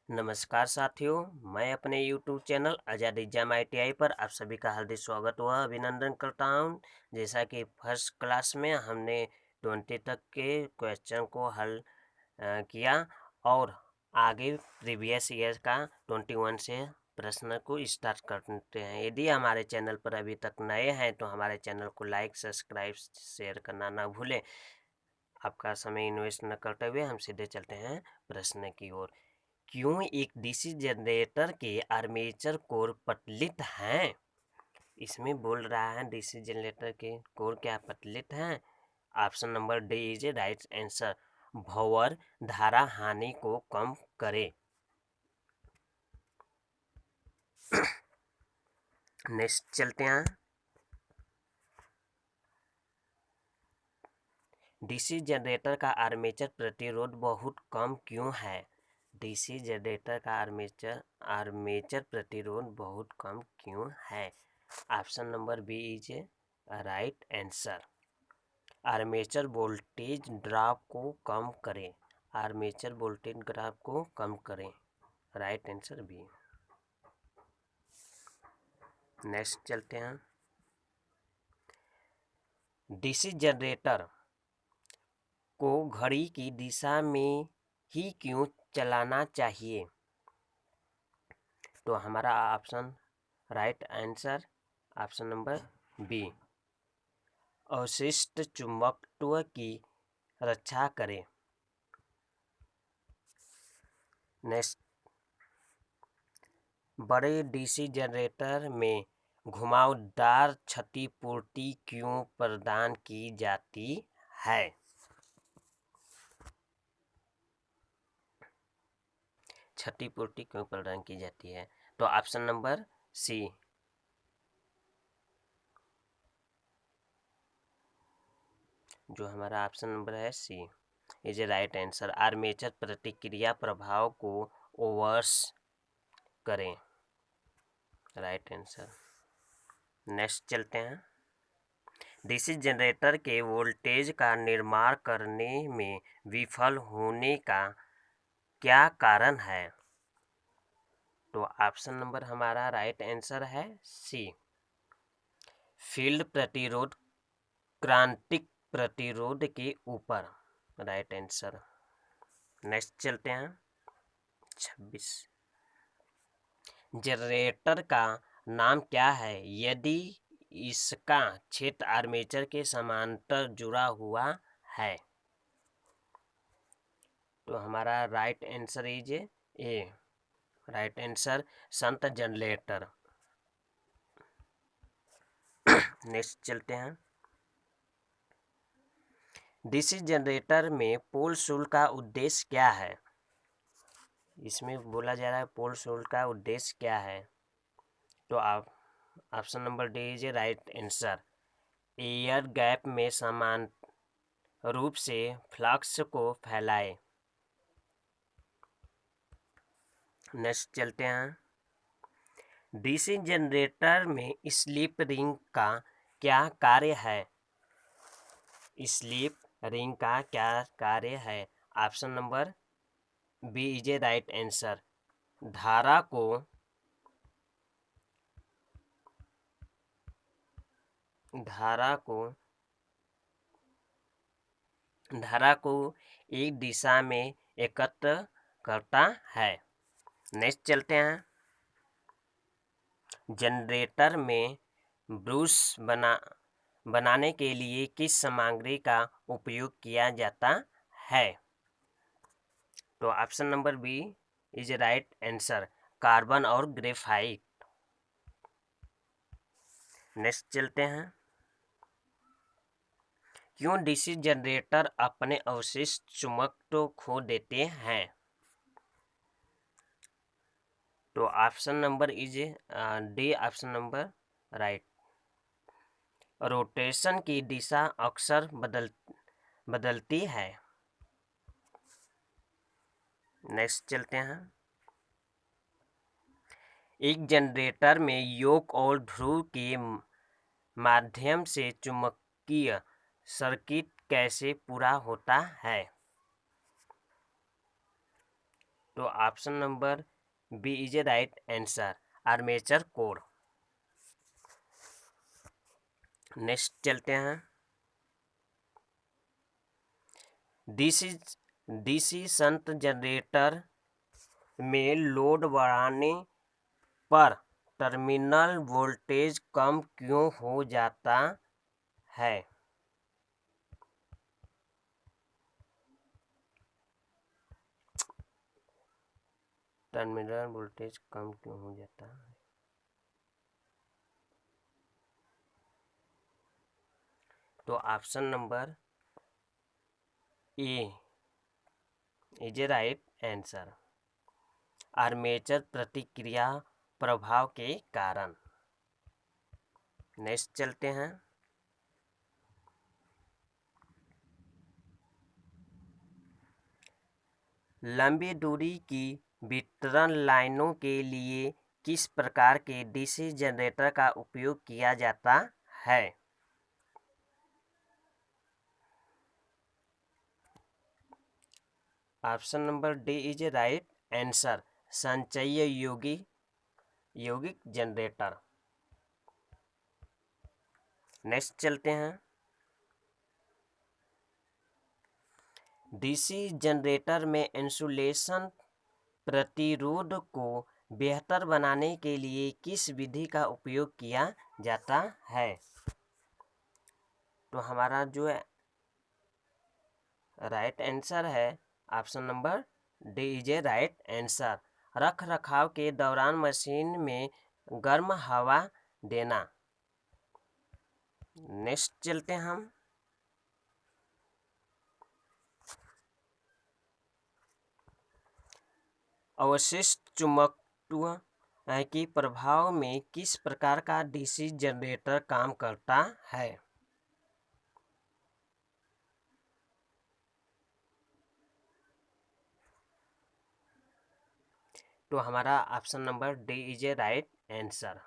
नमस्कार साथियों, मैं अपने YouTube चैनल आज़ाद एग्जाम ITI पर आप सभी का हार्दिक स्वागत व अभिनंदन करता हूं। जैसा कि फर्स्ट क्लास में हमने 20 तक के क्वेश्चन को हल किया और आगे प्रीवियस ईयर का 21 से प्रश्न को स्टार्ट करते हैं। यदि हमारे चैनल पर अभी तक नए हैं तो हमारे चैनल को लाइक, सब्सक्राइब, शेयर करना ना भूलें। आपका समय इन्वेस्ट न करते हुए हम सीधे चलते हैं प्रश्न की ओर। क्यों एक डीसी जनरेटर के आर्मेचर कोर पतलित हैं? इसमें बोल रहा है डीसी जनरेटर के कोर क्या पतलित हैं? Option number D is a right answer. भंवर धारा हानि को कम करे। नेक्स्ट चलते हैं। डीसी जनरेटर का आर्मेचर प्रतिरोध बहुत कम क्यों है? डीसी जनरेटर का आर्मेचर प्रतिरोध बहुत कम क्यों है? Option number B is right answer. Armature voltage drop को कम करें। आर्मेचर वोल्टेज ड्रॉप को कम करें। Right answer B. नेक्स्ट चलते हैं। डीसी जनरेटर को घड़ी की दिशा में ही क्यों चलाना चाहिए? तो हमारा option right answer option number B. अवशिष्ट चुंबकत्व की रक्षा करें। नेक्स्ट, बड़े डीसी जनरेटर में घुमावदार क्षतिपूर्ति क्यों प्रदान की जाती है? क्षतिपूर्ति क्यों प्रदान की जाती है? तो ऑप्शन नंबर सी। जो हमारा ऑप्शन नंबर है C is a right answer. आर्मेचर प्रतिक्रिया प्रभाव को ओवर्स करें। Right answer. नेक्स्ट चलते हैं। डीसी जनरेटर के वोल्टेज का निर्माण करने में विफल होने का क्या कारण है? तो ऑप्शन नंबर हमारा राइट आंसर है सी। फील्ड प्रतिरोध क्रांतिक प्रतिरोध के ऊपर। Right answer. नेक्स्ट चलते हैं। 26, जनरेटर का नाम क्या है यदि इसका क्षेत्र आर्मेचर के समांतर जुड़ा हुआ है? तो हमारा right answer is a. Right answer Sant generator. Next चलते हैं। डीसी जनरेटर में पोल शुल्क का उद्देश्य क्या है? इसमें बोला जा रहा है पोल शुल्क का उद्देश्य क्या है? तो आप option number D is right answer. Air gap में समान रूप से फ्लक्स को फैलाए। नेक्स्ट चलते हैं। डीसी जनरेटर में स्लिप रिंग का क्या कार्य है? स्लिप रिंग का क्या कार्य है? Option number B is a right answer. धारा को धारा को एक दिशा में एकत्र करता है। नेक्स्ट चलते हैं। जनरेटर में ब्रूस बनाने के लिए किस सामग्री का उपयोग किया जाता है? तो option number B is right answer. Carbon और ग्रेफाइट। नेक्स्ट चलते हैं। क्यों डीसी जनरेटर अपने अवशिष्ट चुंबकत्व खो देते हैं? तो option number is D. Option number right. Rotation की दिशा अक्सर बदलती है। नेक्स्ट चलते हैं। एक जनरेटर में योक और ध्रुव के माध्यम से चुंबकीय सर्किट कैसे पूरा होता है? तो option number B is a right answer, armature core. Next चलते हैं। डीसी शंट जनरेटर में लोड बढ़ाने पर टर्मिनल वोल्टेज कम क्यों हो जाता है? टर्मिनल वोल्टेज कम क्यों हो जाता है? तो option number A is a right answer, आर्मेचर प्रतिक्रिया प्रभाव के कारण। नेक्स्ट चलते हैं। लंबी दूरी की वितरण लाइनों के लिए किस प्रकार के डीसी जनरेटर का उपयोग किया जाता है? Option number D is a right answer, संचयी यौगिक जनरेटर। नेक्स्ट चलते हैं। डीसी जनरेटर में इंसुलेशन प्रतिरोध को बेहतर बनाने के लिए किस विधि का उपयोग किया जाता है? तो हमारा जो है राइट आंसर है option number D is a right answer, रख रखाव के दौरान मशीन में गर्म हवा देना। नेक्स्ट चलते हैं हम। अवशिष्ट चुंबकत्व के प्रभाव में किस प्रकार का डीसी जनरेटर काम करता है? तो हमारा option number D is a right answer,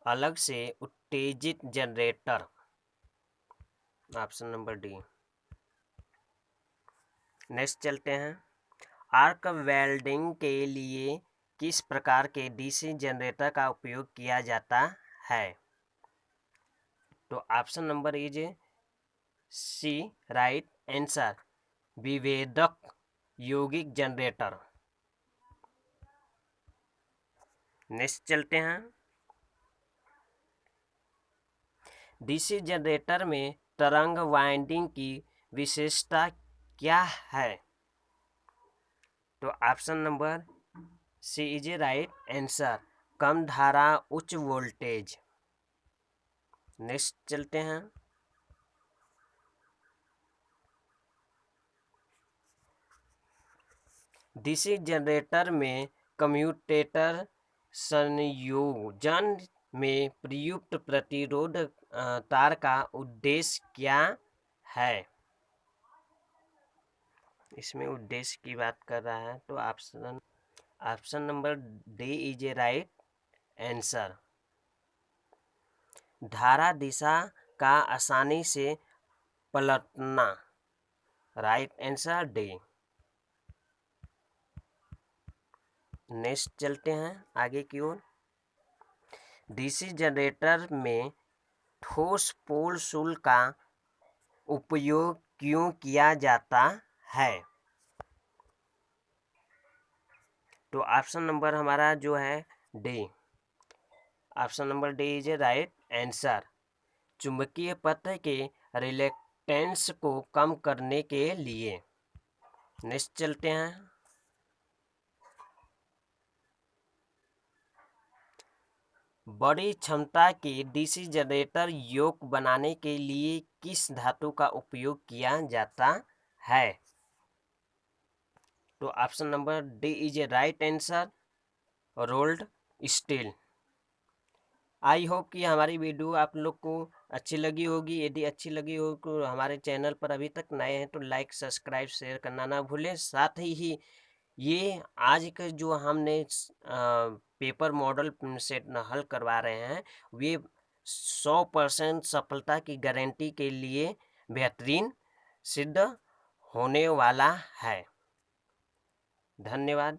अलग से उत्तेजित generator. Option number D. Next चलते हैं। आर्क वेल्डिंग के लिए किस प्रकार के डीसी जनरेटर का उपयोग किया जाता है? तो option number is C right answer, विभेदक यौगिक जनरेटर। नेक्स्ट चलते हैं। डीसी जनरेटर में तरंग वाइंडिंग की विशेषता क्या है? तो option number C is a right answer, कम धारा उच्च वोल्टेज। नेक्स्ट चलते हैं। डीसी जनरेटर में कम्यूटेटर संयोजन में प्रयुक्त प्रतिरोध तार का उद्देश्य क्या है? इसमें उद्देश्य की बात कर रहा है तो option number D is a right answer, धारा दिशा का आसानी से पलटना। Right answer D. नेक्स्ट चलते हैं आगे की ओर। डीसी जनरेटर में ठोस पोल शूल का उपयोग क्यों किया जाता है? तो ऑप्शन नंबर हमारा जो है D, option number D is a right answer, चुंबकीय पथ के रिलेक्टेंस को कम करने के लिए। नेक्स्ट चलते हैं। बड़ी क्षमता के डीसी जनरेटर योक बनाने के लिए किस धातु का उपयोग किया जाता है? तो option number D is a right answer, rolled steel. I hope कि हमारी वीडियो आप लोग को अच्छी लगी होगी। यदि अच्छी लगी हो तो हमारे चैनल पर अभी तक नए हैं तो लाइक सब्सक्राइब शेयर करना ना भूलें। साथ ही ये आज का जो हमने पेपर मॉडल सेट हल करवा रहे हैं वे 100% सफलता की गारंटी के लिए बेहतरीन सिद्ध होने वाला है। धन्यवाद।